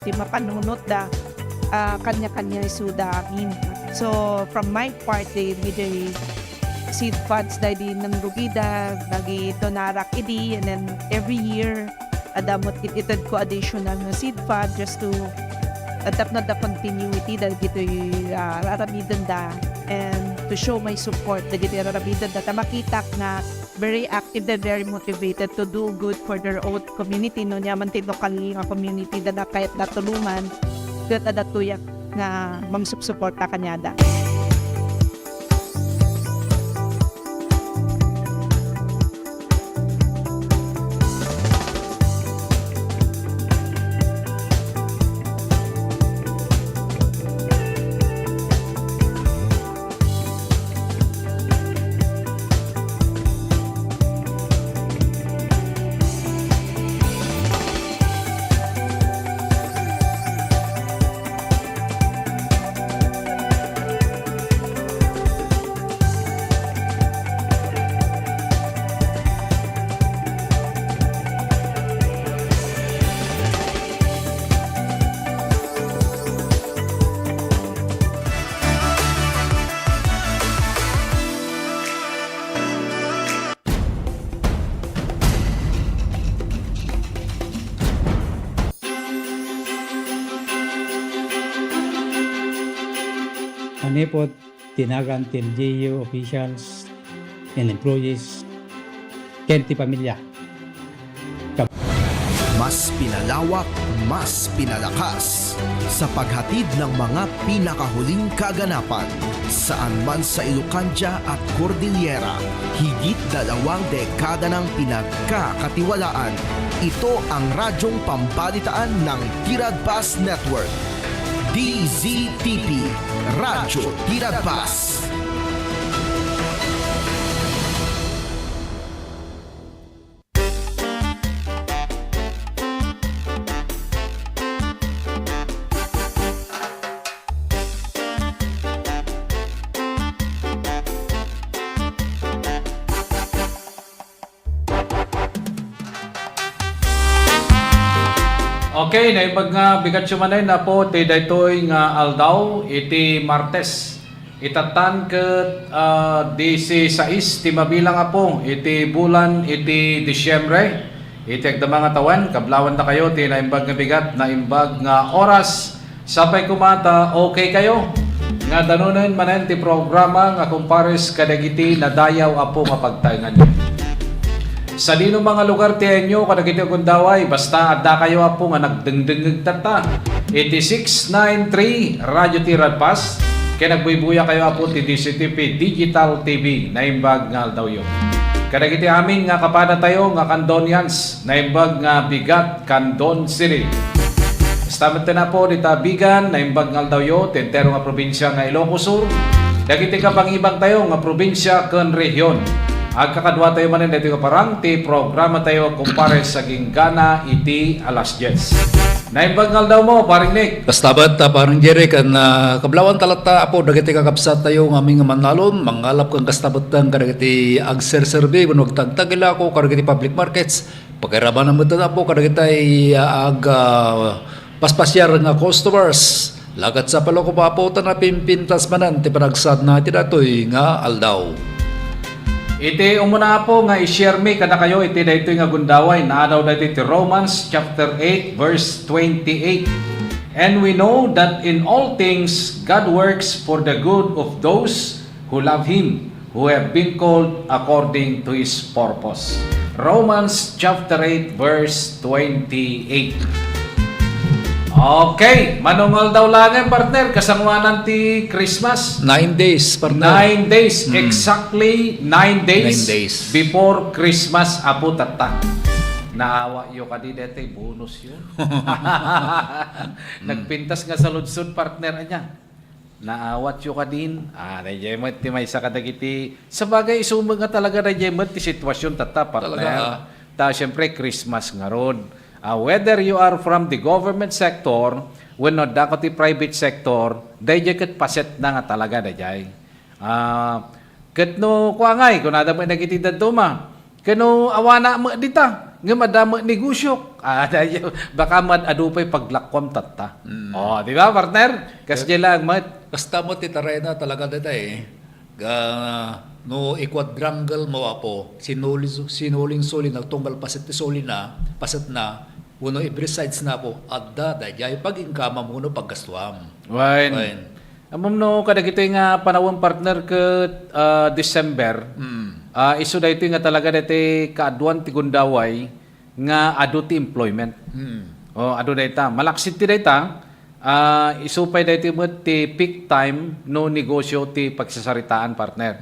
Di mapanunot da kanya-kanya isuda amin. So from my part, the seed funds da di ng rugida, lagi donarak idi, and then every year adamot ititad ko additional na seed fund just to adapt na the continuity dahil dito rarabidan da and to show my support dahil dito rarabidan da makita na very active and very motivated to do good for their own community no niya man tin local nga community da kahit natulungan kahit adatuyak nga mamsuporta kanyada. Ani po tinagan LGU officials and employees, kenti pamilya. Mas pinalawak, mas pinalakas sa paghatid ng mga pinakahuling kaganapan saan man sa Ilocania at Cordillera. Higit 2 dekada ng pinagkakatiwalaan. Ito ang radyong pambalitaan ng Tiradpas Network. DZTP, Radyo Tiradpas. Okay, naibag nga bigat sumanay na po ti daytoy nga aldaw iti Martes. Itatan ket 16 ti mabilang apo iti bulan iti Disyembre. Iti agda mga tawan kablawan na kayo ti naimbag nga bigat naimbag nga oras. Sapay kumata okay kayo. Nga danunen manen ti programa nga kumpares kadagiti nadayaw apo nga pagtayngan niyo. Sa dino mga lugar tiyenyo kadagiti gundaway basta adda kayo apo nga nagdengdengeg tata 8693 Radyo Tiradpas kaya nagbuybuya kayo apo ti DCTP Digital TV naimbag nga daw yun. Kadagiti amin nga kapada tayo nga Candonians naimbag nga bigat Candon City. Stamat na po di tabigan naimbag nga daw yun tentero nga probinsya nga Ilocos Sur. Dagiti kapangibang tayo nga probinsya ken rehiyon. Agkakadwa tayo manin dito parang ti programa tayo kumpare sa ginggana iti alas 10. Naimbagngal daw mo, paring Nick. Kastabat parang Jerry kan kablawan talata apo dagiti kakabsat tayo ng aming manalon mangalap kang kastabat kang kadagiti agser-serve wenno tagtagila ko kadagiti public markets pagiraban na mudan apo kadagiti paspasyar nga customers lagat sa paloko pa apo na pimpintas manan ti panagsad na ti datoy nga aldaw. Iti umuna po nga i-share me kada kayo iti daytoy nga gundaway naadaw daytoy ti Romans chapter 8 verse 28. And we know that in all things God works for the good of those who love Him, who have been called according to His purpose. Romans chapter 8 verse 28. Okay, manungal daw lang partner kasangwanan ti Christmas. 9 days partner. 9 days, exactly 9 days, 9 days before Christmas apo tata. Naawa yo kadi dete bonus yun. Nagpintas nga sa ludsod partner anya. Naawat yo kadin. Rejemet ti may sa kadagiti. Sa bagay isumag nga talaga rejemet ti sitwasyon tata partner. Talaga, Ta syempre Christmas nga rod. Whether you are from the government sector, when not dako ti private sector, dayjay ket paset na nga talaga dayjay. Ket no kuangay kun ada mo nagitidad duma. Kano awana mo dita. nga madama negosyo. Baka adupay paglakwam tatta. Oh, di ba, partner? Kasi lang, mat. Basta mo titaray na talaga dito eh. No i-quadrangle mo apo, sinuling-suling, nagtunggal pasit na, uno every sides na po, adda, dahil pag-ingkama mo no paggastuam. Wain. Amom no, kada ito nga panawang partner ke December, iso da ito nga talaga dito kaaduan ti gundaway nga adu ti employment. O adu data, malaksit ti data, isupay dito mo ti peak time no negosyo ti pagsasaritaan partner.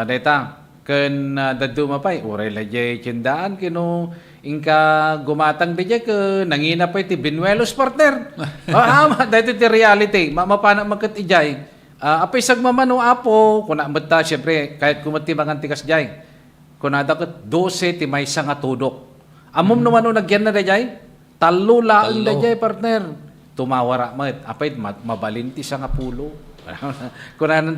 Data, ken daddo mapay, uray lajay tindaan kino ingka gumatang DJ ke nangina pa iti binuelos partner. Dahito ti reality. Mapana magkat ijay. Apay sagmamano apo, kuna mata syempre kahit kumati mangan tikas jay. Kuna dakat 12 ti maysa nga tudok. Amom no mano nagyan na dayay. Talo laang dayay partner. Tumawara mat. Apay mabalinti sa nga pulo. Kuna nan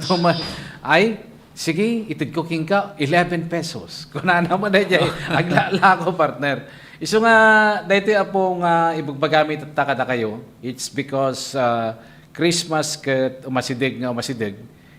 ay sige, itid ko king ka, 11 pesos. Kung na naman na dyan, aglala ko, partner. Iso nga, dahito apong ibagbagamit at takada kayo, it's because Christmas kat umasidig.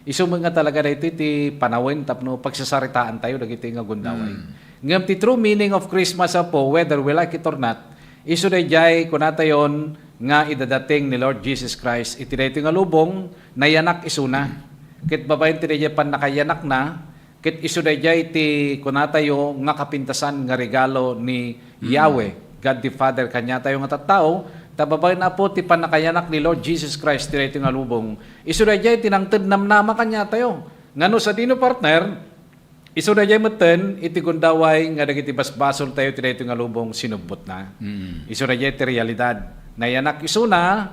Iso nga talaga dahito iti panawin, tapno pagsasaritaan tayo, dagito nga gundaway. Ngam ti true meaning of Christmas po, whether we like it or not, iso na dyan, kunatayon, nga idadating ni Lord Jesus Christ, iti dahito nga lubong, nayanak isuna. Kit babayin ti dayjay pan nakayanak na, kit isu dayjay ti kunatayo nga kapintasan nga regalo ni Yahweh, God the Father kanya tayo nga tattao, tababayin na po ti pan nakayanak ni Lord Jesus Christ ti dayjay nga lubong. Isu dayjay tinangted namnama kanya tayo. Ngano sa dino partner, isu dayjay meten iti gundaway nga dagiti basbasol tayo ti dayjay nga lubong sinubot na. Isu dayjay ti realidad. Nayanak isu na,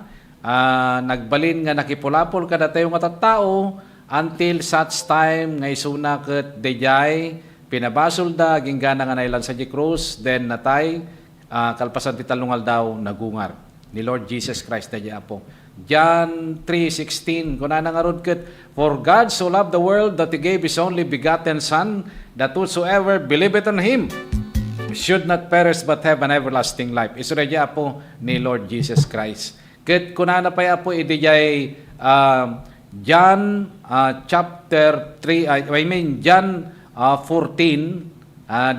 nagbalin nga nakipulapol kada tayo nga tattao, until such time nga isuna ket dayjay pinabasol da ginggana nga nailan sa krus then natay kalpasan ti talungal daw nagungar ni Lord Jesus Christ dayjay apo. John 3:16 kunana nga rod ket for God so loved the world that he gave his only begotten son that whosoever believeth on him should not perish but have an everlasting life. Isu dayjay apo ni Lord Jesus Christ. Ket kunana pa apo idijay John chapter 3, John 14,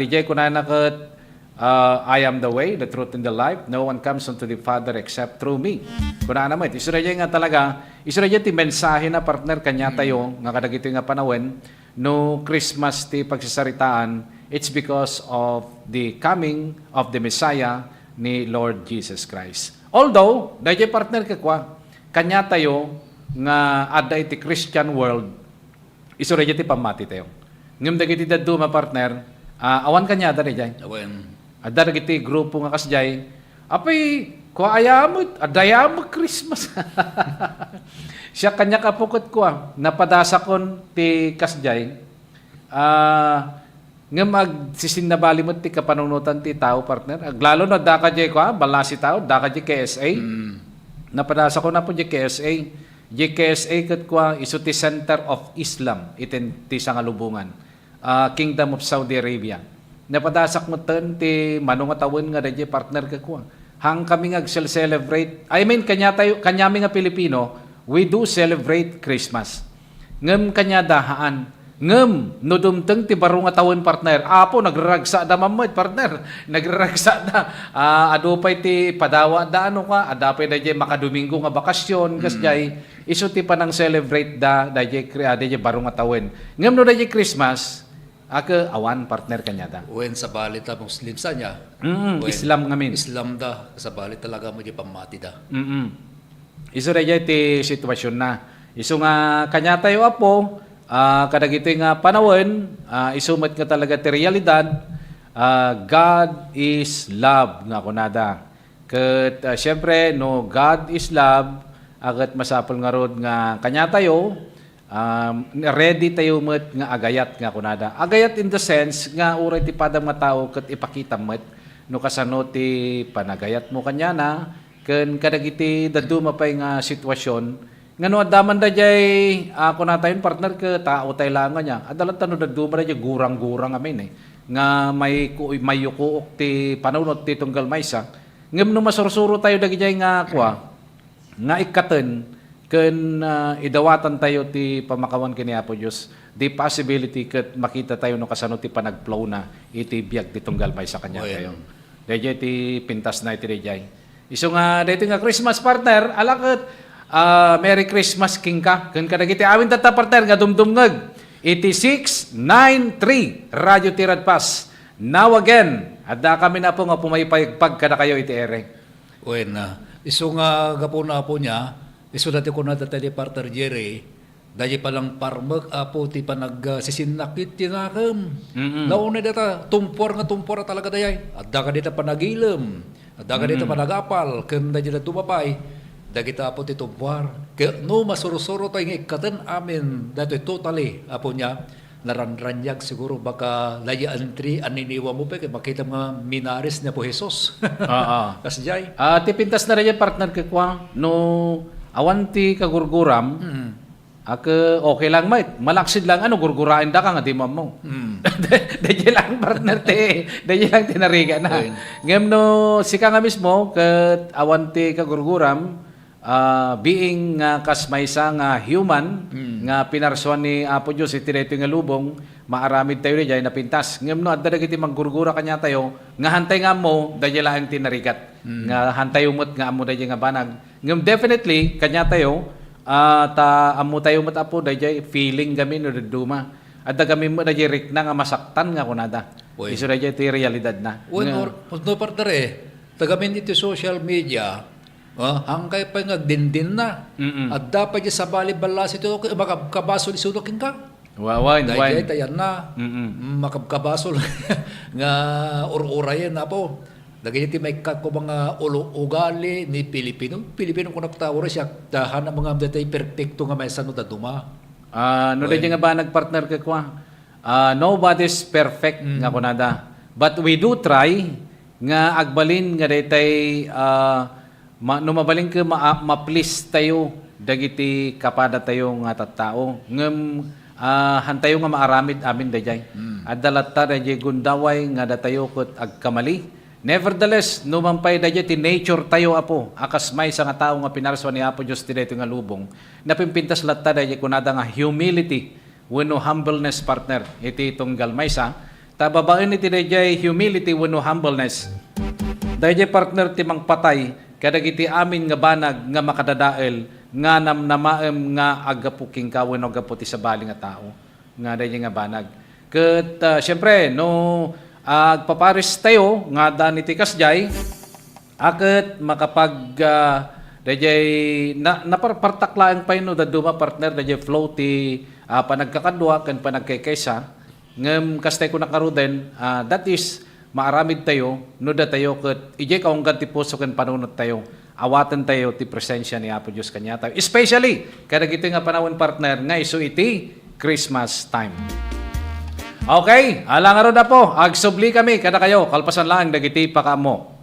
DJ kunana ket I am the way, the truth, and the life. No one comes unto the Father except through me. Kunana mo, isuraya nga talaga, isuraya ti mensahe na partner kanya tayo, nga kadagito nga panawin, no Christmas ti pagsasaritaan, it's because of the coming of the Messiah ni Lord Jesus Christ. Although, DJ partner kakwa, kanya tayo, nga adda iti Christian world, isuraya ti pamati tayo. Ngam dagiti daduma partner, awan kanya da dayjay. Awen. Adda dagiti grupo nga kasjay, apay ko ayamot, adayamot Christmas. Siya kanya kapukot ko napadasa kon ti kasjay. Ngam magsisinabali mo ti kapanunutan ti tao partner. Aglalo na da kajay ko balasi tao, da kajay KSA. Napadasa ko na po di KSA. GKSA kat kwa iso ti Center of Islam itin ti sangalubungan. Kingdom of Saudi Arabia. Napadasak mo ten ti manungatawin nga dadya partner ka kwa. Hang kami nga celebrate. I mean kanyami nga Pilipino, we do celebrate Christmas. Ngem kanya dahaan. Ngem no dumteng ti baro nga tawon partner. Apo nagraragsa da mamad partner. Nagraragsa da. Adupay ti padawa da ano ka. Adapay da jay makadomingo nga bakasyon kasjay. Isu ti panang celebrate da jay baro nga tawon. Ngem no da jay Christmas aka awan partner kanya da. Uwen sa balit ta Muslim sa niya. Islam ngamin. Islam da sa balit talaga mo di pamati da. Isu da jay ti sitwasyon na. Isu nga kanya tayo apo kadagito nga panawin, isumat nga talaga ti realidad, God is love nga kunada. Ket syempre no God is love, agat masapol nga rod nga kanya tayo, ready tayo met nga agayat nga kunada. Agayat in the sense nga uray ti padam nga tao ket ipakita met no kasano ti panagayat mo kanya na ken kadagiti daduma pay nga sitwasyon. Ngano adaman da jay ako na tayo partner ke tao tayo lang niya. Adalan tano da duma da jay gurang-gurang amin nga may yukuok ti panunot ti tunggal maysa ngem no masursuro tayo dagiti nga nga ikaten ken idawatan tayo ti pamakawan kini Apo Dios the possibility ket makita tayo no kasano ti panagflow na iti biag ti tunggal maysa kanya tayo. Dayjay ti pintas na iti dayjay. Isu nga daytoy nga Christmas partner alakot Merry Christmas king ka ken kadagiti awin tata partner nga dumdumngeg 8693 Radio Tirad Pass. Now again, adda kami na po nga pumaypayagpag kada kayo iti ere. Wen, iso nga gapuna po niya, iso dati ko na tatali partner Jerry, dahil palang parmag apo ti panag sisinakit tinakam. Nauna data, tumpor talaga dayay. Adda ka dita panagilem, adda ka dita panagapal, ken dahil na tumapay. Dagita po ti tumpor. Kaya no masurusuro tayo nga ikatan amin, dati totally, apo niya, naranranyag siguro baka layaan tri aniniwa mo pa kaya makita mga minaris niya po Jesus. Kasi jay. Ti pintas na rin yung partner kikwa no awanti kagurguram. Okay lang mate. Malaksid lang ano gurgurain da ka nga di mo. Dahil lang partner dahil lang tinariga na. Ngem no sika nga mismo ket awanti kagurguram being kasmaysa nga human nga pinarsuan ni Apo Dios iti daytoy nga lubong maaramid tayo diay napintas ngem no adda dagiti maggurgura kanya tayo nga hantay nga mo dayjay laeng tinarigat nga hantay umot nga amo dayjay nga banag ngem definitely kanya tayo ta amo tayo met Apo dayjay feeling kami no duma adda kami mo dayjay rikna nga masaktan nga kunada isu dayjay ti realidad na no partner tagamin iti social media. Hangkay pa nga dindin na. At dapat yung sa bali-balas ito, makabasol isulokin ka. Dahil tayan na. Makabasol nga ur-urayan na po. Dahil iti may ko mga ugali ni Pilipino. Pilipino kung nagtawara siya, dahan na mga datay perfecto nga may sanod na duma. No dahil nga ba nagpartner ka kwa? Nobody's perfect nga kunada. But we do try nga agbalin nga datay no mabaling ka ma-please tayo dagiti kapada tayo nga tattao ngem hantayo nga maaramid amin dayjay adalata dayjay gundaway nga datayo ket agkamali nevertheless no mampay dayjay ti nature tayo Apo akas may sa nga tawo nga pinarsuan ni Apo Dios ti daytoy nga lubong napimpintas latta dayjay kunada nga humility wenno humbleness partner iti tunggal maysa tababaen iti dayjay humility wenno humbleness dayjay partner ti mangpatay kadagiti amin nga banag nga makadadael nga namnamaem nga agapuking kawin o agaputi sa bali nga tao nga dahil nga banag ket syempre no agpaparis tayo nga daniti kasjay aket makapag dayjay napartaklaeng pa no daduma partner dayjay flow ti panagkakadwa ken panagkaykaysa ngem kastay ko nakaruden that is maaramid tayo, nuda tayo, ket ijay kaunggan ti puso ken panunot tayo. Awatan tayo ti presensya ni Apo Dios kanya tayo. Especially, kada gito nga panahon partner, nga iso iti Christmas time. Okay, alang araw na po, agsubli kami, kada kayo, kalpasan lang, dagiti pakamo.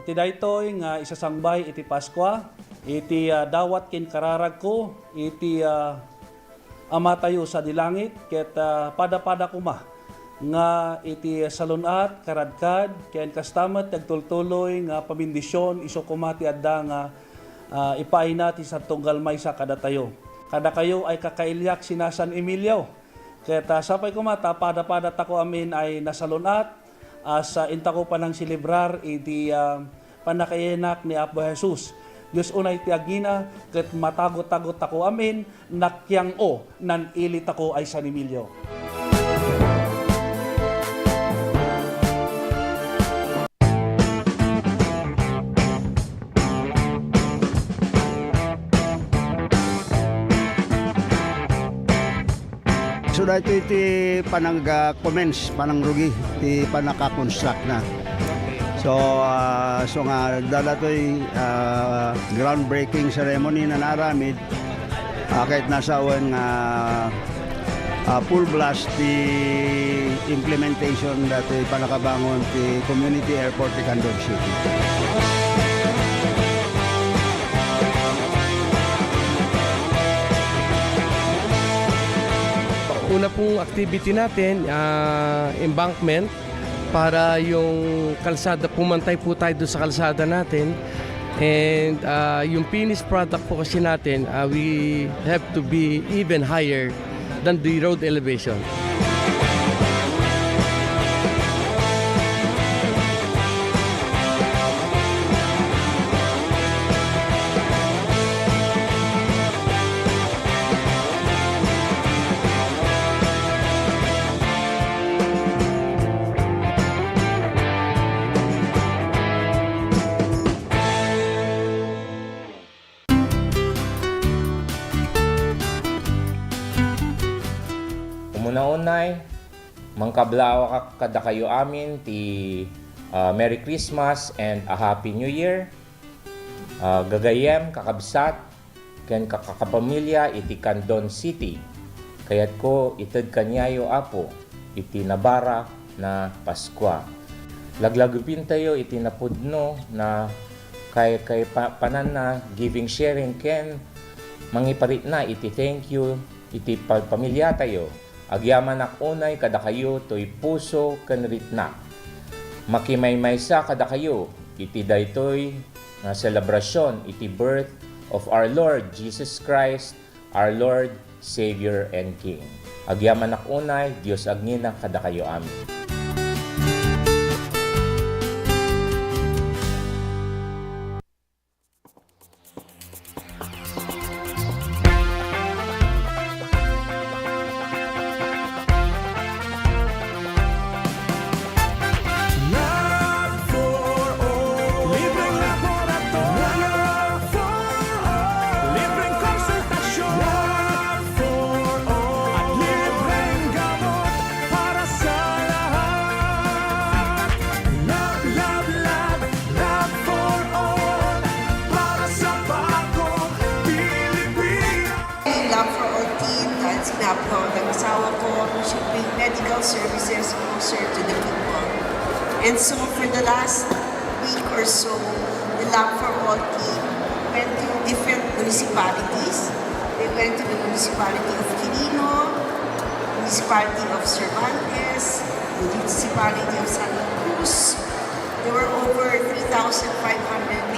Iti daytoy nga isasangbay iti Paskwa, iti dawat kin kararag ko, iti ama tayo sa dilangit, ket pada-pada kuma nga iti salunat, karadkad, ken kastamat, nagtultuloy nga pamindisyon, iso kumati adda nga ipaina ti sa tunggal maysa kada tayo. Kada kayo ay kakailyak sina San Emilio. Ket sapay kumata, pada-pada tako amin ay nasalunat, sa intako pa ng silibrar iti panakayenak ni Apo Jesus. Diyos unay ti agina ket matagot-tagot ako amin nakyang nan ilit ako ay San Emilio. So dito iti panang-commence, panang-rugi, iti panaka-construct na. So nga dalatoy groundbreaking ceremony na naramid kahit nasa awan full blast the implementation dati panakabangon ti community airport ti Candor City. una pong activity natin, embankment, para yung kalsada, pumantay po tayo doon sa kalsada natin. And yung finished product po kasi natin, we have to be even higher than the road elevation. Una-unay, mangkablawa kada kayo amin ti Merry Christmas and a Happy New Year. Gagayem, kakabsat, ken kakapamilya iti Candon City. Kayat ko ited kanyayo apo iti nabara na Paskwa. Laglagupin tayo iti napudno na kay panan na giving sharing ken mangiparit na iti thank you iti pamilya tayo. Agyaman ak unay kada kayo to'y puso kanritna. Makimay-maysa kada kayo iti daytoy na selebrasyon iti birth of our Lord Jesus Christ, our Lord, Savior, and King. Agyaman ak unay, Dios agnina kada kayo amin. Ng asawa ko, we should bring medical services closer to the people. And so for the last week or so, the Lab for All team went to different municipalities. They went to the municipality of Quirino, municipality of Cervantes, municipality of Santa Cruz. There were over 3,500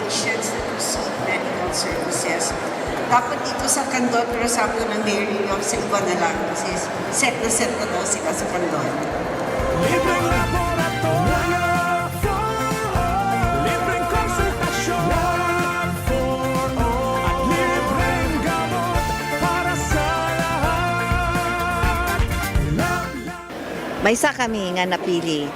patients that received medical services. Dapat dito sa Candon, pero sabi ko ng Mary yung sa iba na lang kasi set na daw sila sa Candon. Libreng laboratorio for all, libreng konsultasyon for all, at libreng gamot para sa lahat. Maysa kami nga napili.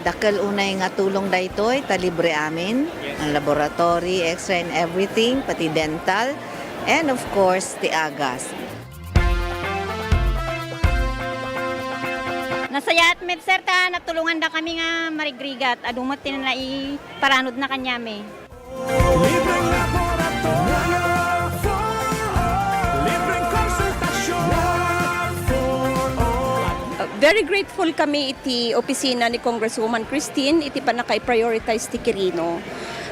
Dakal unay nga tulong daytoy, ta libre amin, ang laboratory, x-ray and everything, pati dental. And of course, the agas. Nasayat med sir ta natulungan da kami nga marigrigat adumot tin na iparanod na kanyame. Libreng laboratorio for all, libreng konsultasyon for all. Very grateful kami iti opisina ni Congresswoman Christine iti panakay-prioritize ti Quirino.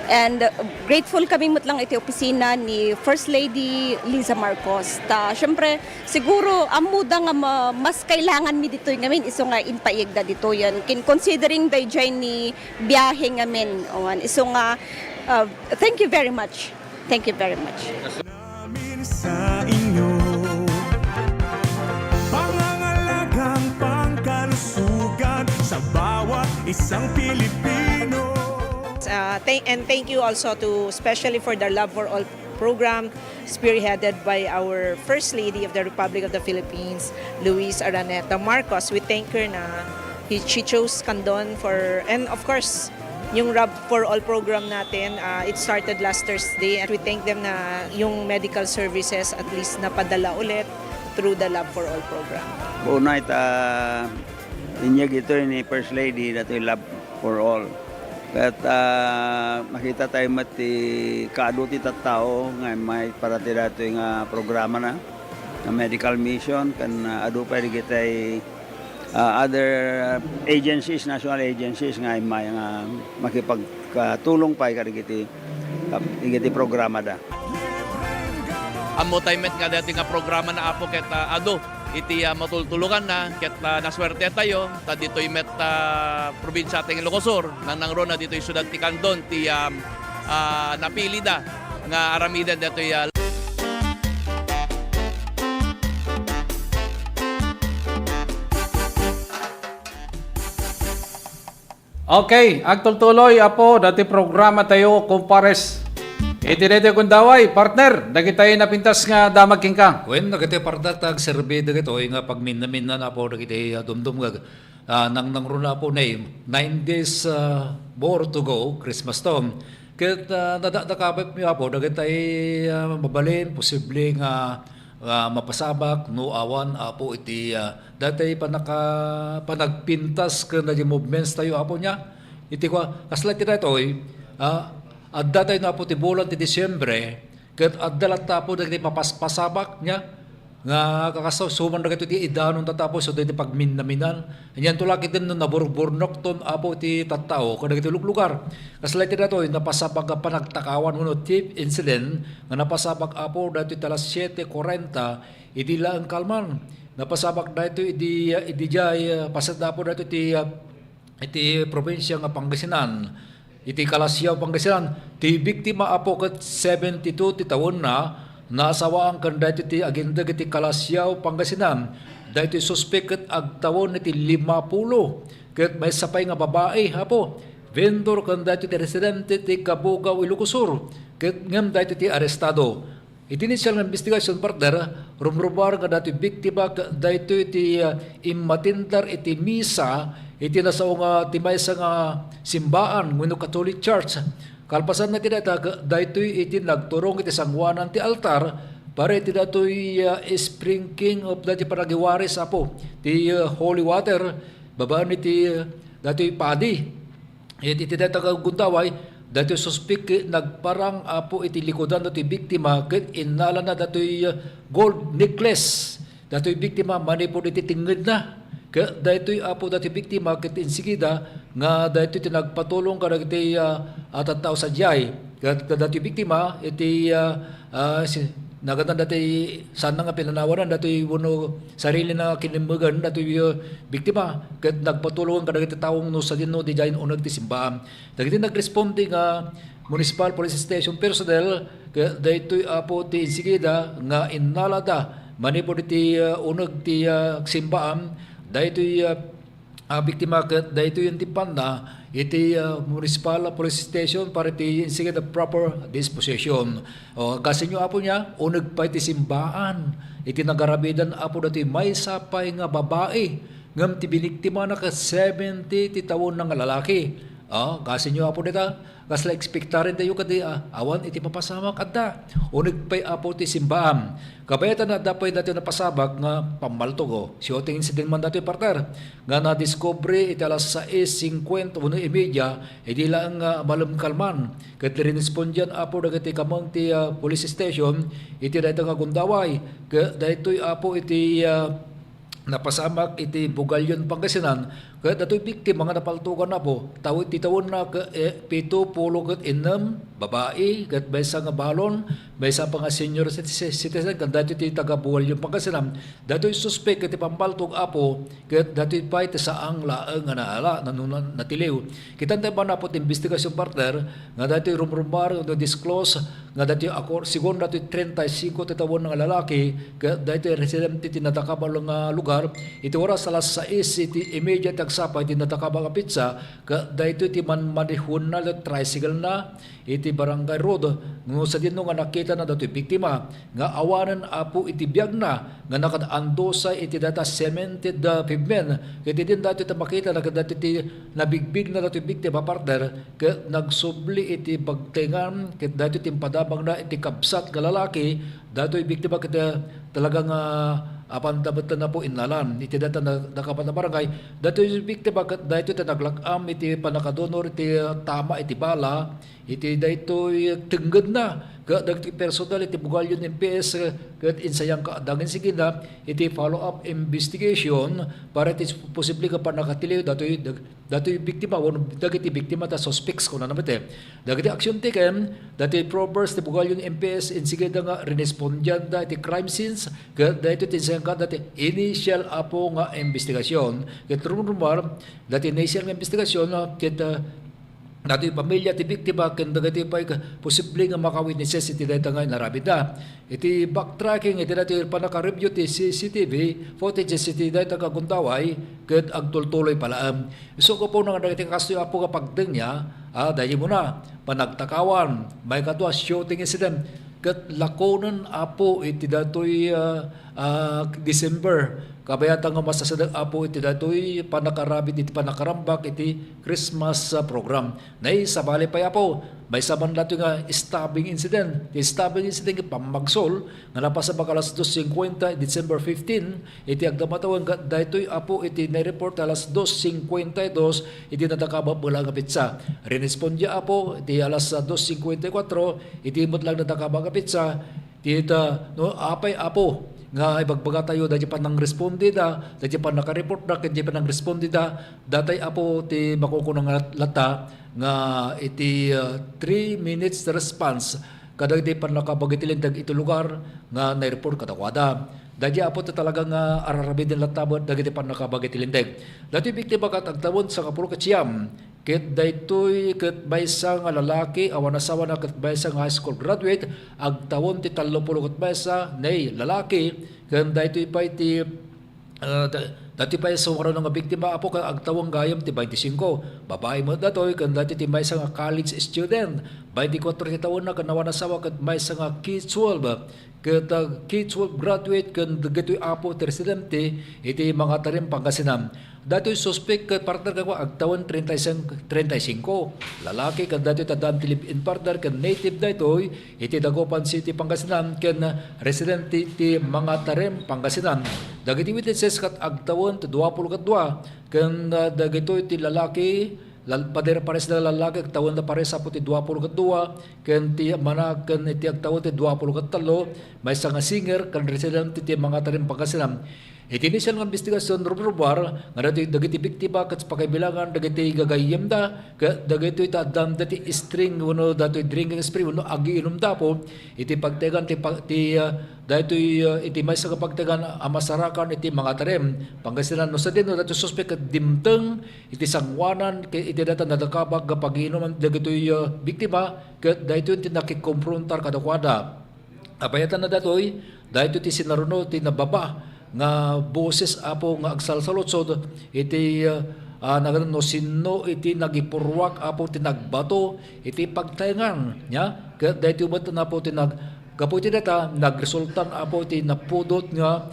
And grateful kami mutlang iti opisina ni First Lady Liza Marcos. Siyempre, siguro amuda nga mas kailangan mi dito ngamin iso nga inpaigda dito yan. Considering dayjay ni biyahe ngamin. Iso nga, thank you very much. Thank you very much. Namin sa inyo pangangalagang pangkalusugan sa bawat isang Pilipino. And thank you also to especially for the Love for All program spearheaded by our First Lady of the Republic of the Philippines, Luis Araneta Marcos. We thank her na she chose Candon for, and of course, yung Love for All program natin, it started last Thursday and we thank them na yung medical services at least napadala ulit through the Love for All program. Una inyag ito ni First Lady na ito yung Love for All. At makita tayo mati kaaduti tattao nga may parati dato yung programa na medical mission kan adu pa kita other agencies, national agencies nga may makipagtulong pa igiti programa da. Amo tayo met nga dati nga programa na apo ket adu iti matultulugan na ket naswerte tayo ta ditoy met probinsya ting Ilocosur nang nangro na ditoy syudad ti Candon ti napili da nga aramidan ditoy Okay, agtultuloy apo dati programa tayo kumpares. Itinete kung daway, partner, dagiti tayo napintas nga damag king ka. When nagiti pardatag survey dagito nga pagminna-minna na po dagiti dumdum nga nang runa po na 9 days more to go Christmas tom. Ket nadakapit mi po dagiti mabalin posible nga mapasabak no awan apo iti dati panagpintas ken na movements tayo apo niya. Iti ko kasla ti datoy at datay na po ti bulan ti Disyembre, ket addalat tapo dagiti papaspasabak niya, nga kakasuman dagiti ti idanon tatapos so dagiti pagminaminan. Anyan tulak iti no naburburnok ton apo ti tattao kadagiti lugar. Kasla ti datoy napasabak nga panagtakawan no tip incident nga napasabak apo dati talas 7:40 idi lang kalman. Napasabak dito idi jay pasada po dito iti probinsya nga Pangasinan. Iti Kalasyaw, Pangasinan, ti biktima apo ket 72 ti taon na nasawaan kan dayto ti agenda iti Kalasyaw, Pangasinan. Dayto suspect ket agtawon iti 50 ket may sapay nga babae apo. Vendor kan dayto ti residente ti Kabugaw, Ilocosur ket ngem dayto ti arestado. Iti initial nga investigation partner rumrubar nga dayto biktima dayto iti immatindar iti misa iti nasaw nga timay sa nga simbaan wenno Catholic Church. Kalpasan na ti data daytoy iti nagturong iti sangwanan ti altar para iti datoy sprinkling of dati paragiwaris apo ti holy water babaan iti datoy padi. Iti data gundaway datoy suspect nagparang apo iti likodan dati biktima ket innala na datoy gold necklace. Datoy biktima manipod iti tinged na. Kaya daytoy apo dati biktima ket insigida nga daytoy tinagpatulong kadagiti tattao sa jay. Kaya dati biktima iti nagatan dati sana nga pinanawaran dati uno sarili na kinimbagan dati biktima ket nagpatulong kadagiti taong no sa dinno di jay uneg ti simbahan. Dagiti nagresponde nga municipal police station personnel kaya daytoy apo ti insigida nga innalada manipod iti uneg ti simbahan. Daytoy biktima ket daytoy yung tipan na iti municipal police station para iti sige the proper disposition. Kasi nyo apo niya uneg pa iti simbaan iti nagarabidan apo dati may sapay nga babae ngem ti biniktima na ka 70 ti taon nga lalaki. Kasi nyo apo dita kasla ekspektarin tayo kadi awan iti mapasamak adda uneg pay apo ti simbaan. Kabayatan na dapay dati napasabak nga pamaltogo. Shooting incident man dati partner nga na-discovery iti alas 6:50 1:30 iti lang malam kalman. Ket rinespondyan apo dagiti kamang ti police station iti dayto nga gundaway. Ket daytoy apo iti napasamak iti Bugalyon, Pangasinan. Kaya dato'y biktima nga napaltukan na po. Ti tawon na 70 ket 6 babae ket baysa nga balon, baysa pa nga senior citizen kan dati ti taga Bugalyon, Pangasinan. Dato'y suspect iti pampaltog apo ket dato'y pay ti saang laeng nga naala natiliw. Kitan tayo ba na po investigasyon partner nga dato'y rumrumbar no disclose nga dato'y sigon dato'y 35 ti tawon nga lalaki ket dato'y residente ti natakabal nga lugar. Iti oras alas 6 iti immediate agsapay iti natakabal nga pizza daytoy iti manmanihon na tricycle na iti barangay road no sa dinno nga nakita na dato'y biktima nga awanan apo iti biag na nga nakadando sa iti data cemented pavement ket din dato'y makita na dato'y iti nabigbig na dato'y biktima partner ket nagsubli iti bagtengan ket dato'y iti padabang na iti kabsat nga lalaki dato'y biktima ket talagang apantabatan na po inalan iti data nakapan na barangay dato yung biktima dahito iti naglakam iti panakadonor iti tama iti bala iti dahito tinggad na dagiti personal iti bugalyon MPS ket insayang kaadangin sige na iti follow up investigation para iti posible ka panakatiliw datoy biktima wano dagiti biktima ta suspects kuno namete dagiti action taken dati probers ti bugalyon MPS insige nga respondian da iti crime scenes ket dayto ti insayang ka dati initial apo nga investigasyon ket rumor dati initial nga investigasyon ket dati pamilya ti biktima ken dagiti pay posible nga maka-witnesses iti dayta nga narabida. Iti backtracking iti dati panaka-review ti CCTV footages iti dayta nga guntaway ket agtultuloy pala. So ko po nang dagiti kasto apo nga pagdengnya dayi mo na panagtakawan may kadwa shooting incident ket lakonen apo iti datoy December kabayatan nga masasadag apo iti datoy panakarabit iti panakarambak iti Christmas program. Nay sabali pa apo may saban dato nga stabbing incident. Ti stabbing incident pamagsol nga napas sa alas 2:50 December 15 iti agdamatawan daytoy apo iti na-report alas 2:52 iti nadakaba bulang pizza. Respondya apo iti alas 2:54 iti mutlang nadakaba pizza iti no apay apo nga ibagbaga tayo dati pa nang responde da dati pa naka-report da dati pa nang responde da datay apo ti makukunang lata nga iti 3 minutes response kada di pa nakabagitilin tag ito lugar nga na-report katakwada dati apo ti talaga nga ararabid din latabot dati pa nakabagitilin tag dati biktima kat agtawon sa Kapuro Katsiyam ket daytoy ket baysa nga lalaki awan asawa na ket baysa nga high school graduate agtawon ti 30 ket baysa nay lalaki ken daytoy pay ti dati pay sa waro nga biktima apo ka agtawong gayam ti 25 babae mo datoy ken dati ti baysa nga college student 24 ti taon na ken awan asawa ket baysa nga K-12 ket K-12 graduate ken dagitoy apo ti residente iti mga tarim Pangasinan. Dato'y suspect kat partner ka agtawan 35 lalaki kan dato'y tadaan Philippine partner kan native dato'y iti Dagupan City Pangasinan ken resident ti mga tarem Pangasinan dagiti witnesses kat agtawan ti 22 ken dagito'y ti lalaki padera pares na lalaki agtawan na pares apo ti 22 ken ti manag ken iti agtawan ti 23 may nga singer kan resident ti mga tarem Pangasinan. Iti initial nga investigasyon rubar nga dagiti biktima ket pakaibilangan dagiti gagayem da dagiti tadam dati string uno datoy drinking spree uno agi inom da po iti pagtegan ti datoy iti may sa pagtegan amasarakan iti mga tarem Pangasinan no sa din no datoy suspect ket dimteng iti sangwanan ket iti data nadakabag pagiinom dagiti biktima ket daytoy ti nakikomprontar kadakwada apayatan na datoy daytoy ti sinaruno ti nababa nga boses apo nga agsalsalotsod iti no sinno iti nagipurwak apo ti nagbato iti pagtayngan nya ket daytoy met na po ti gapo iti data nagresultan apo ti napudot nga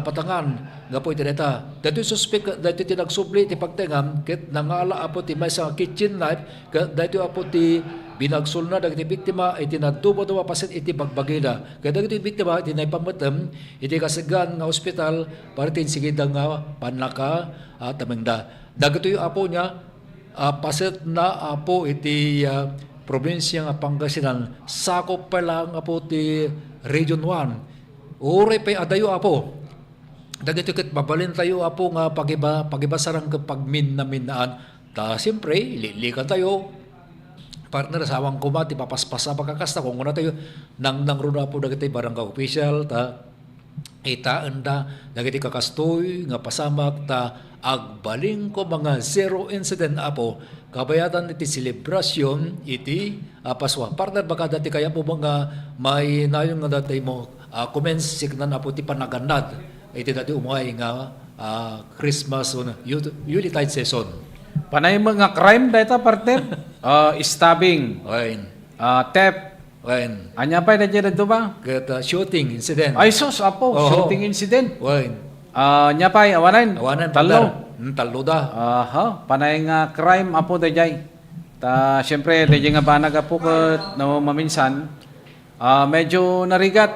patangan gapo iti data daytoy suspect daytoy ti nagsubli ti pagtayngan ket nangala apo ti may sa kitchen knife ket daytoy apo ti binagsol na dagiti biktima iti natubo-tubo paset iti bagbagida ket dagiti biktima iti naipametem iti kasegan nga ospital para tin sigida nga panlaka tamengda dagiti apo nya paset na apo iti probinsya nga Pangasinan sakop pa lang apo ti Region 1 ore pay adayo apo dagiti ket babalin tayo apo nga pagibasarang pagminnaminaan ta siyempre lilikan tayo partner sa awang kumati papaspasa pagkakasta kung una tayo nang runa po dagiti barangay official ta itaan da dagiti kakastoy nga pasamak ta agbaling ko mga zero incident apo kabayatan iti selebrasyon iti paswa partner baka dati kaya po mga may nayon nga dati mo commence signan apo ti panagannad iti dati umay nga Christmas Yuletide season. Panay mga crime data partner, stabbing, theft, anya pa na dyan ba? Shooting incident. Ay sus, apo, shooting incident. Nya pa, awanan, talo da. Panay nga crime apo da jay. Ta, siyempre, da jay nga banag apo kat no maminsan, medyo narigat.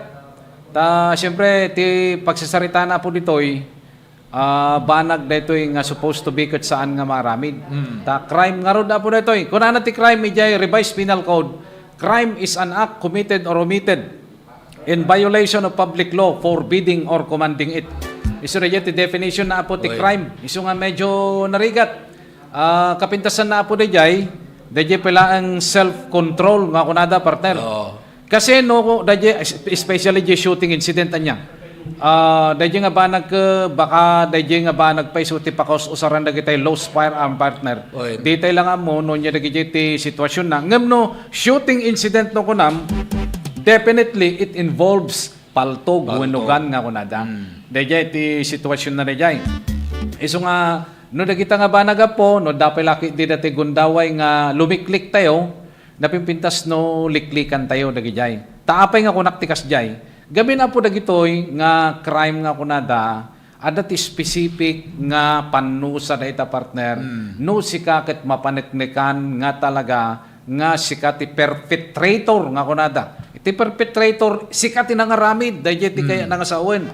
Ta, siyempre, ti pagsasarita na po ditoy, banag daytoy nga supposed to be ket saan nga maramid. Ta crime nga rod apo daytoy. Kun ana ti crime ijay revised penal code crime is an act committed or omitted in violation of public law forbidding or commanding it. Isu raya ti definition na po ti crime. Isu nga medyo narigat. Kapintasan na po dayjay pala ang self-control nga kunada partner. Kasi no especially di shooting incident anya. Dayjay nga ba baka dayjay nga ba nagpaisuti pa kaus usaran dagitay lost firearm partner. Ditay lang mo no nya dagiti ti sitwasyon na ngem no shooting incident no kunam definitely it involves paltog wenugan nga kunada. Dayjay ti sitwasyon na dayjay. Isu nga no dagita nga ba nagapo no dapay laki di dati gundaway nga lumiklik tayo napimpintas no liklikan tayo dagijay. Taapay nga kunak tikas jay. Gabi na po dagitoy nga crime nga kunada adat specific nga panusa dayta partner no sikaket mapaneknekan nga talaga nga sikati perpetrator nga kunada. Iti perpetrator sikati nangaramid dayjay ti kaya nangasawen.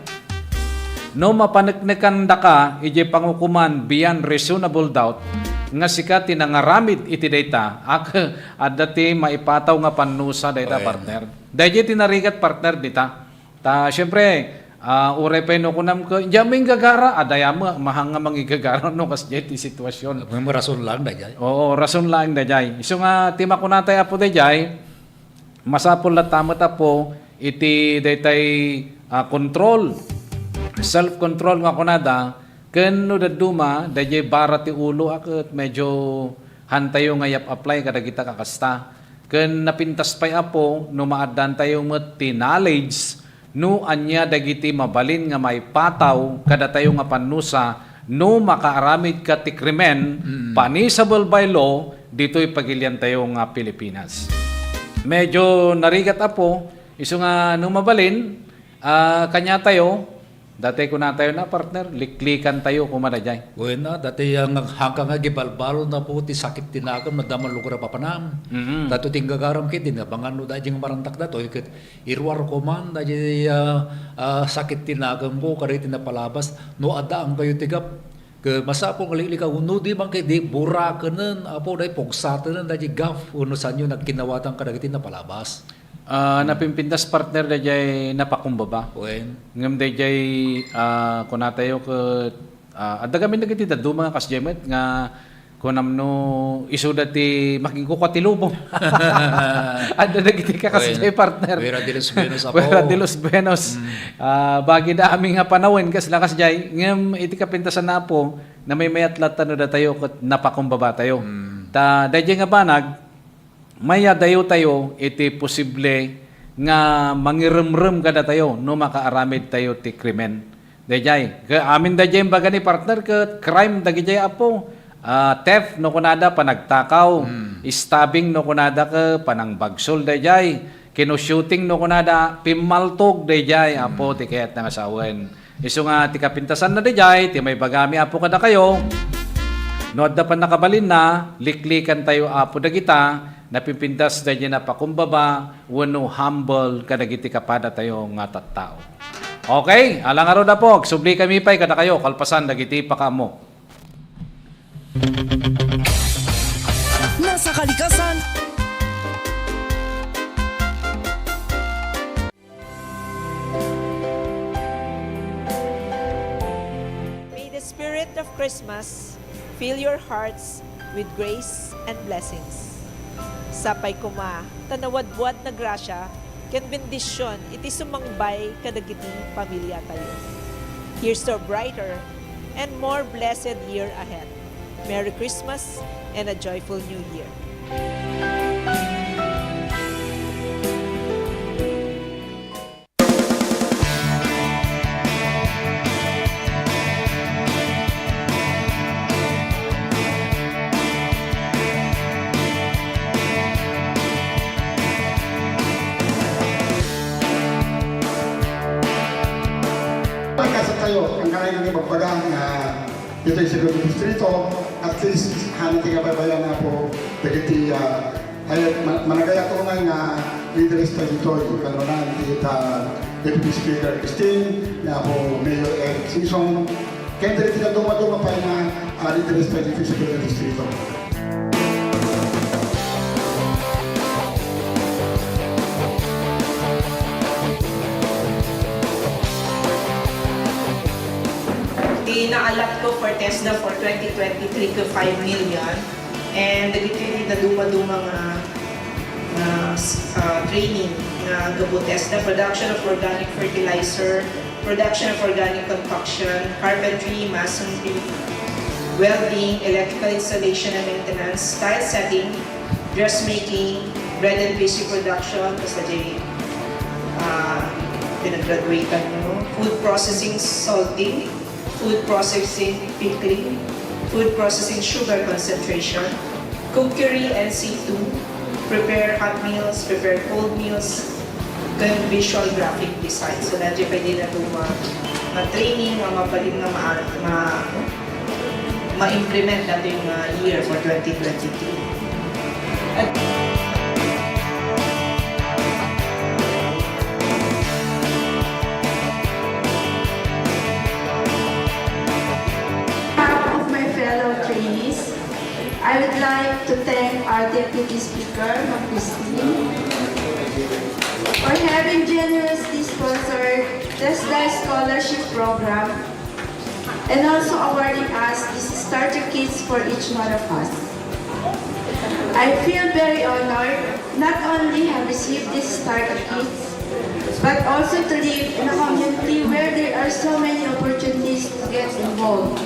No mapaneknekan da ka iti pangukuman beyond reasonable doubt nga sikati nangaramid iti data adati maipataw nga panusa data partner. Dayjay tinarigat partner dita. Ta syempre uray pa no kunam ko jaming gagara adayama mahanga mangigagara no kas ti sitwasyon. May rason lang dayjay. Oo, rason lang dayjay. Isu nga tima kunatay apo dayjay masapol la tamata po iti daytay control self-control nga kunada ken no daduma dayjay bara ti ulo aket medyo hantayo nga yap apply kada kita kakasta ken napintas pay apo no maaddan tayo met ti knowledge no anya dagiti mabalin nga may pataw kada tayo nga panusa no makaaramid ka ti krimen punishable by law dito'y pagilian tayo nga Pilipinas. Medyo narigat apo isu nga no mabalin kanya tayo dati ko na tayo na partner, liklikan tayo kumadajay. Bueno, dati ang hanggang nga gibalbalo na po ti sakit tinagam na daman lugar papanam. Dato tinggagaram kit din abangan no dajing marantak dato ikit irwar ko man daji sakit tinagam ko kare tinapalabas no ada ang kayo tigap ke masapong lili ka uno di man kay di bura kenen apo dai pogsatan daji gaf uno sanyo nagkinawatan kadagiti napalabas. Napimpintas partner dayjay napakumbaba. Ngem dayjay kunatayo ke adda kami dagiti daduma kasjemet nga kunam no isuda ti makingko katilubong. Adda dagiti kasjay partner. Vera de los Benos apo. Vera de los Benos. Bagi da aming nga panawin kas lakas jay ngem iti kapintasan na po na may mayatlat no da tayo ket napakumbaba tayo. Ta dayjay nga banag maya dayo tayo iti posible nga mangiremrem kada tayo no makaaramid tayo ti krimen. Dayjay, amin dayjay baga ni partner ke crime dagijay apo. Theft no kunada panagtakaw, stabbing no kunada ke panangbagsol dayjay, kino-shooting no kunada pimaltog dayjay apo ti kayat nga asawen. Isu nga ti kapintasan na dayjay ti may bagami apo kada kayo. No adda pa nakabalin na liklikan tayo apo dagita. Napipindas dahil na pakumbaba, wano humble, kadagiti kapada tayo nga tattao. Okay, alang araw na po, subli kami pa'y kada kayo, kalpasan, dagiti pa ka mo. Nasa kalikasan, May the spirit of Christmas fill your hearts with grace and blessings. Sapay kuma, tanawad-buad na grasya, ken bendisyon, iti sumangbay kadagiti pamilya tayo. Here's to a brighter and more blessed year ahead. Merry Christmas and a joyful New Year. Ang kaya ng ibagbagang dito yung siguro distrito, at least hanin tinga babayan na po dagiti managaya tunay nga leaders na dito yung kanonan kita Deputy Speaker Christine na po Mayor Eric Sison kaya dito na dumaduma pa na leaders na dito siguro distrito. Inaalat ko for TESDA for 2023 to 5 million. And dagiti na duma-duma training na gabo TESDA, production of organic fertilizer, production of organic concoction, carpentry, masonry, welding, electrical installation and maintenance, tile setting, dressmaking, bread and pastry production, basta di pinag-graduatean mo, food processing salting, food processing pickling, food processing sugar concentration, cookery and C2, prepare hot meals, prepare cold meals, then visual graphic design. So nandiyo pwede na ito ma-training, mapaling na ma-implement natin yung year for 2023. At of my fellow trainees, I would like to thank our Deputy Speaker, Ms. Christine, for having generously sponsored TESDA Scholarship Program and also awarding us these starter kits for each one of us. I feel very honored not only have received these starter kits, but also to live in a community where there are so many opportunities to get involved.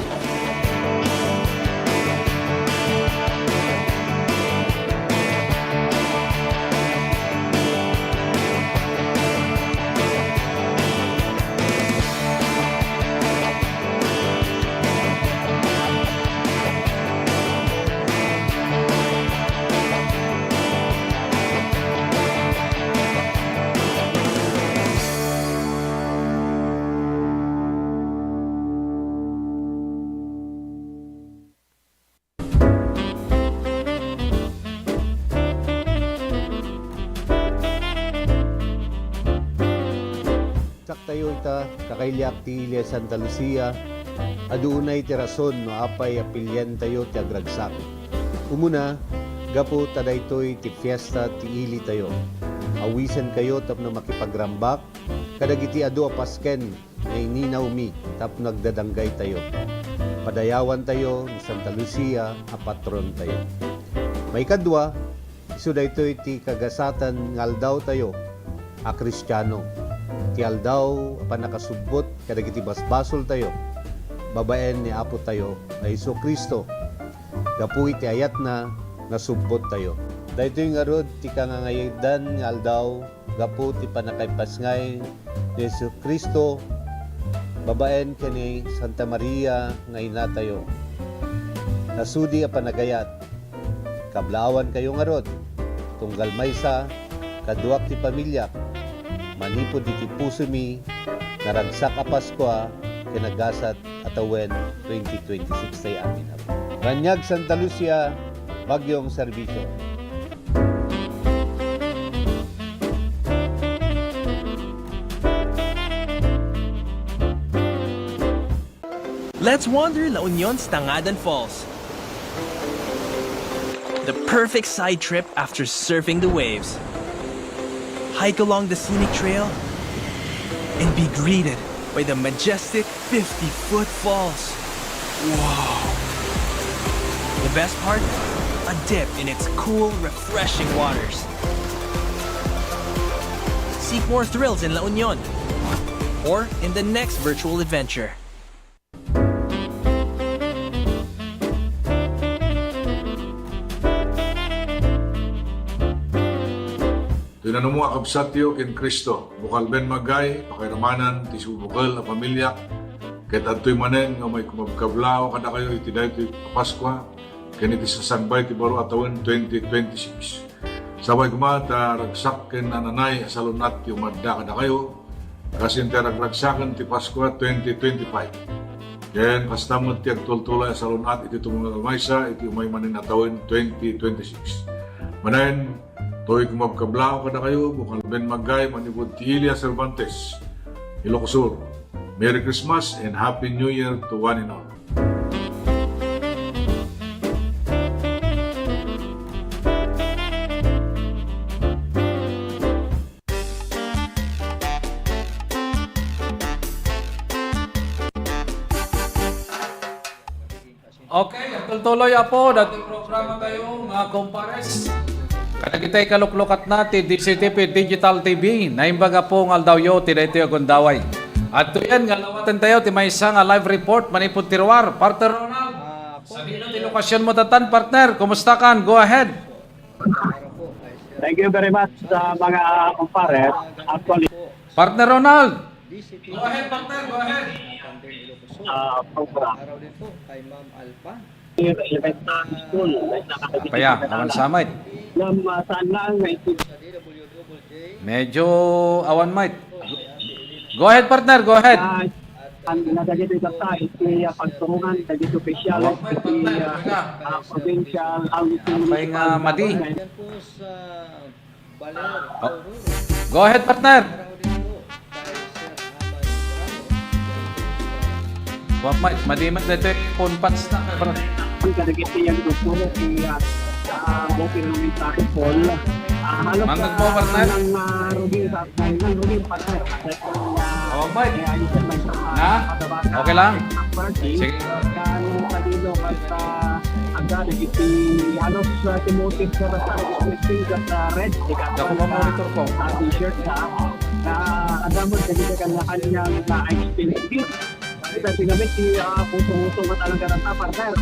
Tayo ita kakailyak ti Ilia Santa Lucia adunay ti rason no apay apilyan tayo ti agragsak. Umuna gapo tadaytoy ti fiesta ti ili tayo. Awisan kayo tapno makipagrambak kadagiti adu a Pasken na ininaw mi tapno nagdadanggay tayo. Padayawan tayo ni Santa Lucia a patron tayo. May kadwa isu daytoy ti kagasatan ngaldaw tayo a Kristiyano. Ti aldaw apan nakasubbot kadagiti basbasol tayo babaen ni Apo tayo na Hesus Kristo gapu iti ayat na nasubbot tayo daytoy nga rod ti kangangaydan nga aldaw gapu ti panakaypasngay ni Hesus Kristo babaen kani Santa Maria nga ina tayo nasudi a panagayat kablawan kayo nga rod tunggal maysa kaduak ti pamilya manipod iti puso mi, naragsak a Paskwa, kinagasat atawen 2026 tayo amin. Ranyag Santa Lucia, Bagyong Serbisyo. Let's wander La Union's Tangadan Falls. The perfect side trip after surfing the waves. Hike along the scenic trail and be greeted by the majestic 50-foot falls. Wow! The best part? A dip in its cool, refreshing waters. Seek more thrills in La Union or in the next virtual adventure. Tinanong mo akabsatyo ken Kristo, bukal ben magay, pakiramanan, ti subukal a pamilya, ket adtoy manen nga may kumabkablao kada kayo iti daytoy Paskwa, ken iti sasangbay ti baro atawen 2026. Sabay kumata ragsak ken nananay asalunat ti umadda kada kayo, kasin ti ragragsaken ti Paskwa 2025. Ken kastamot ti agtultulay asalunat iti tumungal maysa iti umay manen atawen 2026. Manayen to'y kumabkablao kada kayo, bukal ben magay, manibod ti Ilia Cervantes, Ilocos Sur. Merry Christmas and Happy New Year to one and all. Okay, tuloy po dating programa tayo mga kumpares. Kada kita'y kaluklukat natin DCTV Digital TV naimbaga po ng aldawyo tinay tayo gundaway. At to yan nga lawatan tayo ti may isang live report manipod tirwar. Partner Ronald, sa dito ti lokasyon mo tatan partner, kumusta kan? Go ahead. Thank you very much sa mga kumpares. Actually, Partner Ronald. Go ahead partner, go ahead. program. Paya, awan samay. Saan lang may Medyo awan might. Go ahead partner, go ahead. ang ginagagito sa iti pagturungan sa dito official iti provincial auditing Pay nga madi. Go ahead partner. Wap might, madimat na ito yung phone pats na. ang kadagiti yung gusto iti bukid ng mensahe Paul. Halos Mangag mo, partner. ng Rugin partner. Oh, might. Na? Okay lang. Sige. Kan kanino at agad iti halos Timothy sa scripting at red Ako ba monitor ko? t-shirt na adamon kasi kanyang experience. Kasi gamit si puso-puso at alang karanta partner.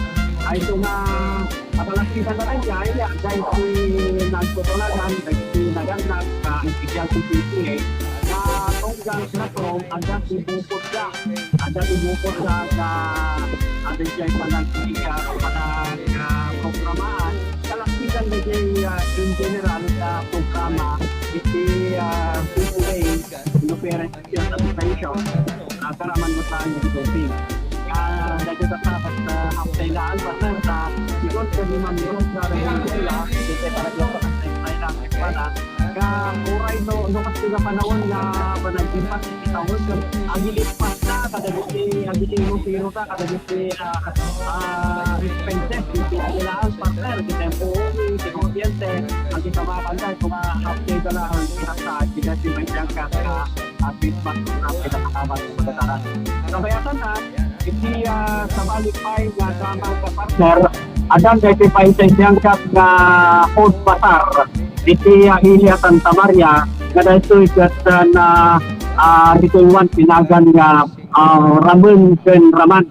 Ay ito nga apalaksitan na rin niya dahil si nagtutulagan si nagandang official PPA na tunggang na to agad ibukod ka sa ating siya panagsiya programahan kalaksitan na siya in general sa programa iti PPA inoperate siya sa station karaman mo saan yung doping dahil sa haptailaan partner sa sigod sa 5 minutos na rin sila kasi para dito sa haptailaan uray no kasi nga panahon na panagtimpas kita worker ang ilipas na kadagiti ang gitiro ka kadagiti expenses kailangan partner kita po si konsyente ang kita mapantay kung update na lang kita sa kasi may jangka at feedback na kita nakabas sa pagkakaran kabayatan na iti sa balipay na tama ka partner adam dahil pa sa jangka na food batar iti Hilia Santa Maria kada ito ikat na dito yung pinagan nga Ramon Ken Raman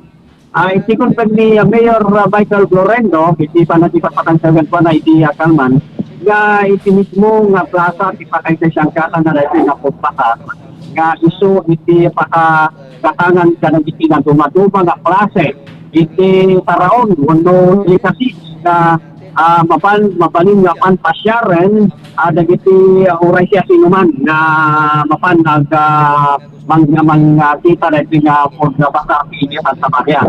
iti kon ni Mayor Michael Florendo iti panagipatpakansagan pa na iti Kalman nga iti mismo nga plaza iti pakay sa siyang kata na ito nga pagpasa nga iso iti pakakatangan ka ng iti nga dumaduma nga klase iti paraon wano kasi na mapanin nga panpasyaren dagiti oray siya sinuman na mapan kita na ito nga po na baka piili Santa Maria.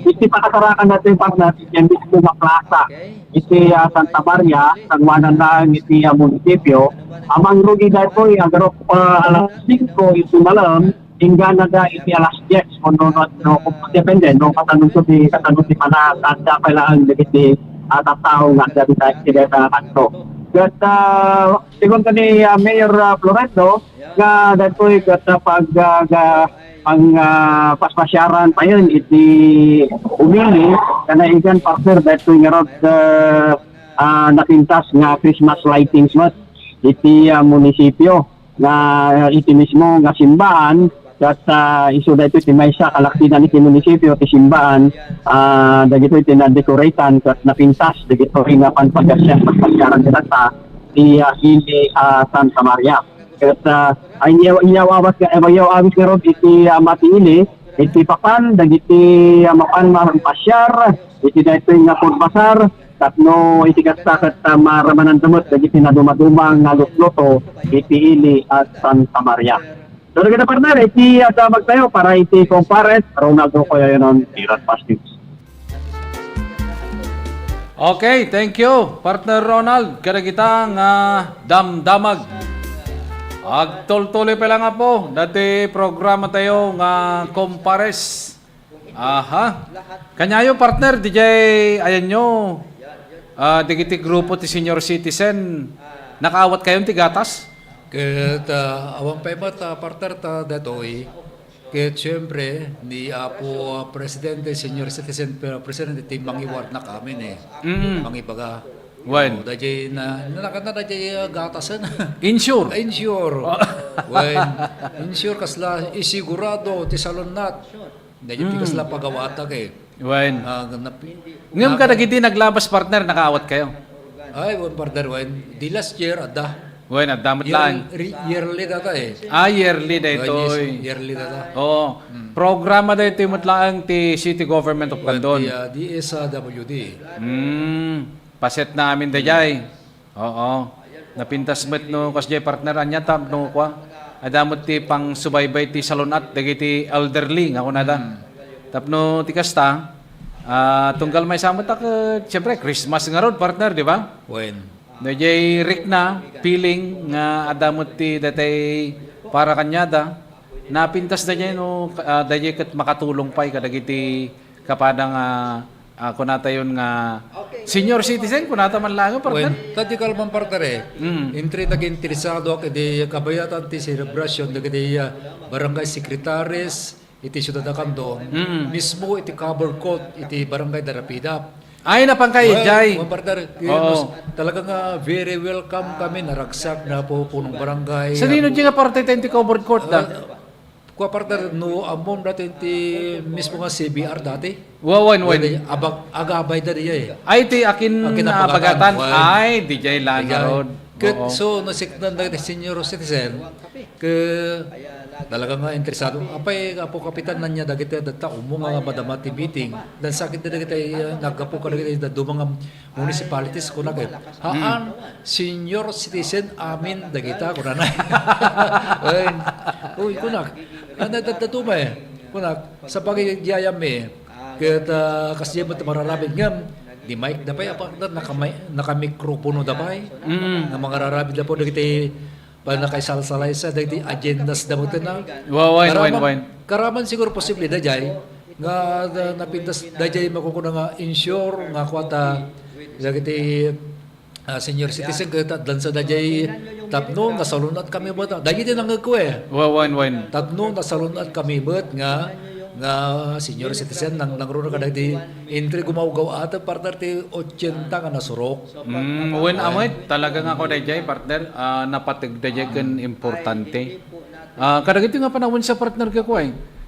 Iti pakasarakan natin pag natin yung mismo maklasa iti Santa Maria sangwanan lang iti munisipyo amang rugi dahil po agarok alas 5 iti malam hingga naga iti alas 10 no depende no katanong di panatanda kailangan iti tao nga dari sa kanto. At sigon ka ni Mayor Florendo nga datoy kat pag ang paspasyaran pa yun iti umili kana ikan partner datoy nga rod napintas nga Christmas lightings mas iti munisipyo nga iti mismo nga simbahan at iso dito iti maysa kalaksinan iti munisipyo iti simbahan dagito iti na-decoratean at napintas dagito rin nga panpagasyan pagpasyaran nila sa Hilia Santa Maria at iyawawas ka awis nga ron iti matiili iti papan dagiti mapan mapasyar iti dito nga pagpasar tatno iti kastakat maramanan dumot dagiti na dumadumang nga lutloto iti Hilia Santa Maria. So, kita partner, iti damag tayo para iti compares. Ronaldo ko yun on Tirat Past News. Okay, thank you, partner Ronald. Kada kita nga damdamag. Agtol-tuloy pa lang nga po. Dati programa tayo nga compares. Aha. Kanyayo partner, DJ, ayan nyo. Digiti grupo ti senior citizen. Nakaawat kayong tigatas? Ket awan pa iba partner ta datoy Kaya siyempre, ni Apo Presidente, Senior Citizen Presidente, iti mangiward na kami Mangibaga. Wen. Dajay na, nalakan na dajay gatasan. Insure. Insure. Wen. Insure kasla isigurado ti salonat. Dajay ti kasla pagawata kay. Wen. Ngam ka nagiti naglabas partner, nakaawat kayo. Ay, wen partner, wen. Di last year, ada. Wen, at damat lang. Yearly data eh. Yearly na ito. Yearly data. Oo. Programa na ito yung matlaang ti City Government of Candon. Di DSWD. Paset na amin dayay. Oo. Napintas met no kasjay partner anya tam no kwa. Adamot ti pang subaybay ti salonat dagiti elderly nga kunada. Tapno ti kasta tunggal may samot ak syempre Christmas nga rod partner, di ba? Wen. Dayay Rick na feeling nga adamot ti datay para kanyada. Napintas dayay no dayay ket makatulong pay kadagiti kapadang kunata yun nga senior citizen kunata man lang partner. Tadi kalman partner Intri nag-interesado ako di kabayatan ti celebration dagiti barangay secretaries iti Ciudad Candon. Mismo iti cover coat iti barangay Darapida. Ay napangkay jay. Partner, talagang very welcome kami naragsak na po punong barangay. Sa nino di nga parte ti covered court da? Kuha partner, no amon dati ti mismo nga CBR dati. Wawan. Agabay da diya eh. Ay ti akin pagatan. Ay di jay lang rod. So nasikdan dati senior citizen ke talaga nga interesado. Apay apo kapitan na niya dagiti data umong nga madamati meeting dan sakit na dagiti nagapo ka dagiti dumang municipalities ko na kay. Haan senior citizen amin dagita ko na. Uy kunak. Ana datumay. Kunak sa pagigiyayam ket kasi mo mararabig ngam di mic dapay apa nakamikropono dapay nga mga rarabid na po dagiti pa nakaisalsalay sa dagiti agendas da mo na. Karaman siguro posible dajay nga napintas dajay makukuna nga insure nga kwata dagiti senior citizen kita dan sa dajay tapno nasalunat kami bet. Dajay din ang ko Tapno nasalunat kami bet nga senior citizen nang runa ka dagiti entry gumawgaw ata partner ti 80 nga nasurok. Wen amay talaga nga ako dayjay partner napatig dayjay ken importante. Kadagiti nga panahon sa partner ka ko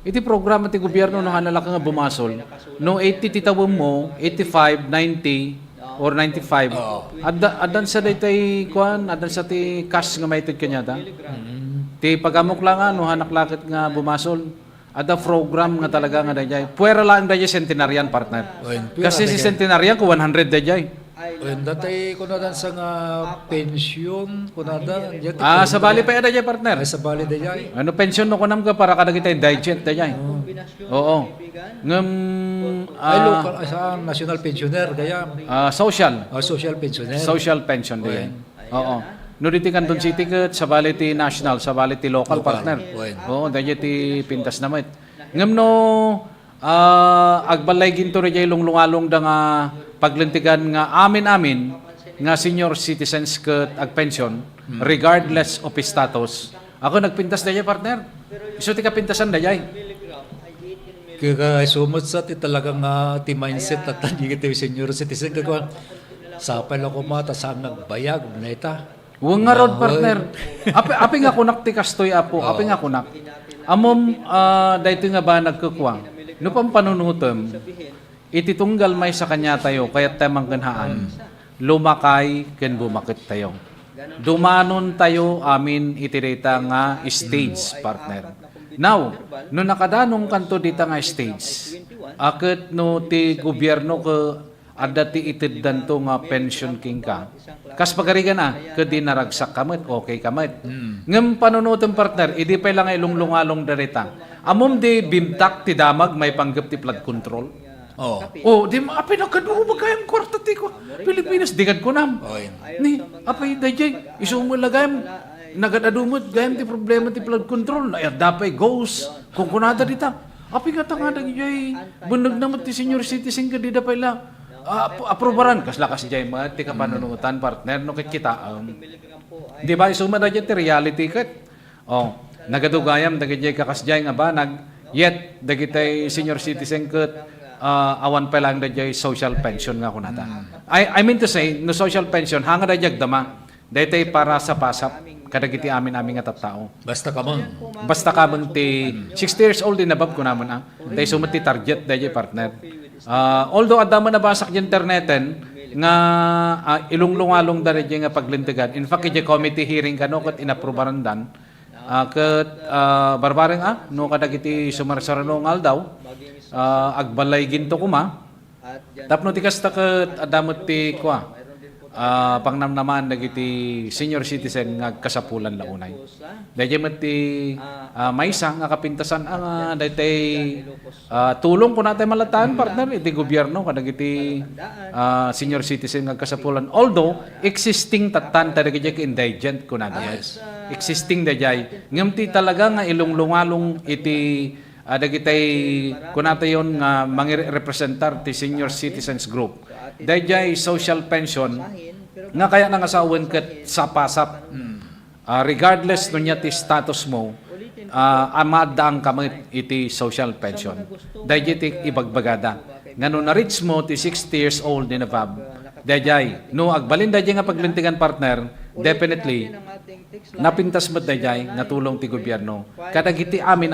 iti programa ti gobyerno no hanala ka nga bumasol no 80 ti tawem mo 85 90 or 95 adan sa daytay kuan adan sa ti cash nga maited kanyada. Ti pagamok lang no hanak lakit nga bumasol ada program nga talaga nga dayjay. Puwera lang dayjay centenarian partner. Kasi si centenarian ko 100 dayjay. Datay kunadan sa nga pension kunadan. Sa bali pa dayjay partner. Sa bali dayjay. Ano pension no kunam ka para kada kita indigent dayjay. Oo. Ngem local sa national pensioner kaya social. Social pensioner. Social pension dayjay. Oo. No diti Candon City ket sa bali ti national, sa bali ti local partner. Oo, dayjay ti pintas na met. Ngem no agbalay ginto dayjay lunglungalong da nga paglentigan nga amin nga senior citizens ket ag pension regardless of status. Ako nagpintas dayjay partner. Isu ti kapintasan dayjay. Kaya sumot sa ti talagang ti mindset at ti senior citizen kaya sapay lang ko mata sa nagbayag na ita. Wang nga rod partner. Api nga kunak ti kastoy apo. Api nga kunak. Amom dayto nga ba nagkukwang. No pang panunutom iti tunggal may sa kanya tayo kaya't tamang ganhaan. Lumakay ken bumakit tayo. Dumanon tayo amin itirita nga stage partner. Now, no nakadanong kanto dita nga stage. Akit no ti gobyerno ke ada ti itid danto nga pension king ka. Kas pagarigan kedi naragsak kamet, okay kamet. Ngem panunutom partner, idi pa lang ilunglungalong darita. Amom di bimtak ti damag may panggap ti flood control. Di api nakadugo magayang kwarta ti ko. Pilipinas, digad ko nam. Ni, api dayjay, isumulagayam, nagadadumot, gayam ti problema ti flood control. Dapay goes, kung kunada dita. Api nga tanga dayjay, bunag naman ti senior citizen ka di dapay la. Aprobaran kasla kasi jay mga ti kapanunutan partner no kit kita. Di ba isuma na ti reality ket. nagadugayam dagiti kakasjay nga banag yet dagiti senior citizen ket awan pa lang dagiti social pension nga kunata. I mean to say no social pension hanga dagiti dama daytay para sa pasap kadagiti amin nga tattao. Basta kamang ti 60 years old din nabab ko naman tay sumati target dagiti partner. Although adama na basak di interneten nga ilunglungalong da nga paglintigan. In fact, iti committee hearing kano kat inaprubaran dan kat barbareng no kadagiti sumarsarano ngal daw agbalay ginto kuma tapno ti kasta kat adamot ti kwa pangnamnaman dagiti senior citizen nga kasapulan launay. Dayjay met ti maysa nga kapintasan daytay tulong ko natin malataan partner iti gobyerno kadagiti senior citizen nga kasapulan. Although existing tatan dagiti indigent ko natin. Existing dayjay ngem ti talaga nga ilunglungalong iti dagitay kunatayon nga mangirepresentar ti senior citizens group. Dayjay social pension nga kaya nangasawan ket sa pasap. Regardless no niya ti status mo, amadang kamit iti social pension. Dayjay ti ibagbagada. Ngano na reach mo ti 60 years old din above. Dayjay no agbalin dayjay nga paglintigan partner, definitely napintas met dayjay nga tulong ti gobyerno. Kadagiti amin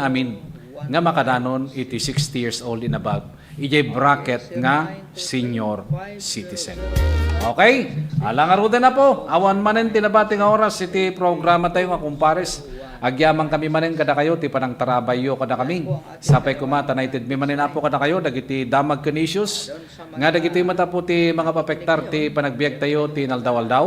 nga makadanon iti 60 years old in above. Ijay bracket nga senior citizen. Okay? Alang aruda na po. Awan manen tinabati nga oras iti programa tayo nga kumpares. Agyamang kami manen kada kayo ti panang tarabayo kada kami. Sapay kumata naitid mi manen apo kada kayo dagiti damag ken issues nga dagiti mata po ti mga papektar ti panagbiag tayo ti naldaw-aldaw.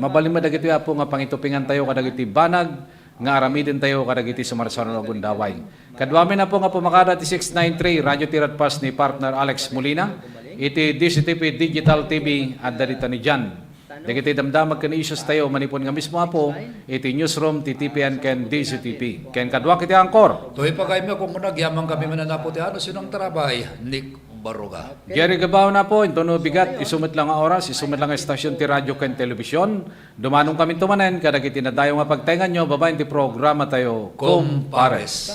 Mabalin dagiti apo nga pangitupingan tayo kadagiti banag nga aramidin tayo kadagiti sumarsarno gundaway. Kadwami na po nga pumakada ti 693 Radio Tirat Pas ni partner Alex Molina. Iti DCTP Digital TV at darita ni Jan. Dagiti damdamag ken issues tayo manipon nga mismo po iti newsroom ti TPN ken DCTP. Ken kadwa kiti angkor. Toy pa kami kung nagyamang kami mananapo ti ano sinong tarabay Nick Baruga. Jerry Gabaw na po, ito no bigat, isumit lang ang oras, isumit lang ang estasyon ti radyo ken telebisyon. Dumanong kami tumanen, kadagiti na dayo nga pagtaingan nyo, babayin ti programa tayo, Kumpares.